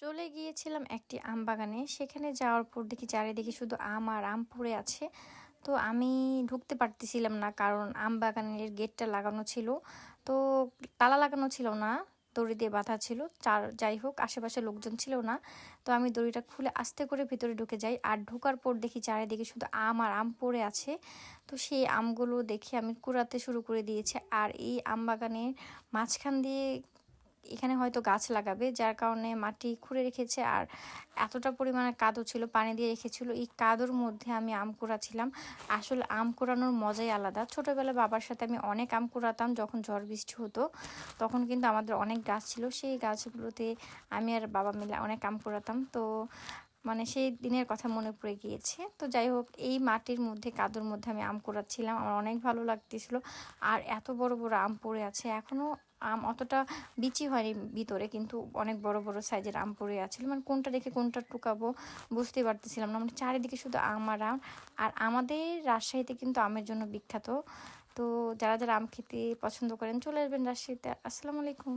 চলে গিয়েছিলাম একটি আম বাগানে। সেখানে যাওয়ার পর দেখি চারিদিকে শুধু আম আর আম পড়ে আছে। তো আমি ঢুকতে পারতেছিলাম না, কারণ আম বাগানের গেটটা লাগানো ছিল। তো তালা লাগানো ছিল না, দড়ি দিয়ে বাঁধা ছিল। যাই হোক, আশেপাশে লোকজন ছিল না। তো আমি দড়িটা খুলে আস্তে করে ভিতরে ঢুকে যাই, আর ঢোকার পর দেখি চারিদিকে শুধু আম আর আম পড়ে আছে। তো সেই আমগুলো দেখে আমি কুড়াতে শুরু করে দিয়েছি। আর এই আম বাগানের মাঝখান দিয়ে এখানে হয়তো গাছ লাগাবে, যার কারণে মাটি খুঁড়ে রেখেছে। আর এতটা পরিমাণে কাদো ছিল, পানি দিয়ে রেখেছিল। এই কাদোর মধ্যে আমি আম কুড়াচ্ছিলাম। আসলে আম কুড়ানোর মজাই আলাদা। ছোটোবেলায় বাবার সাথে আমি অনেক আম কুড়াতাম, যখন ঝড় বৃষ্টি হতো তখন কিন্তু আমাদের অনেক গাছ ছিল। সেই গাছগুলোতে আমি আর বাবা মিলে অনেক আম কুড়াতাম। তো মানে সেই দিনের কথা মনে পড়ে গিয়েছে। তো যাই হোক, এই মাটির মধ্যে কাদোর মধ্যে আমি আম কুড়াচ্ছিলাম, আমার অনেক ভালো লাগতেছিল। আর এত বড় বড় আম পড়ে আছে এখনও। আম অতটা বিচি হয়নি ভিতরে, কিন্তু অনেক বড় বড় সাইজের আম পড়ে আছিল। মানে কোনটা রেখে কোনটা টুকাবো বুঝতে পারতেছিলাম না। মানে চারিদিকে শুধু আম আর আম। আর আমাদের রাজশাহীতে কিন্তু আমের জন্য বিখ্যাত। তো যারা যারা আম খেতে পছন্দ করেন চলে আসবেন রাজশাহীতে। আসসালামু আলাইকুম।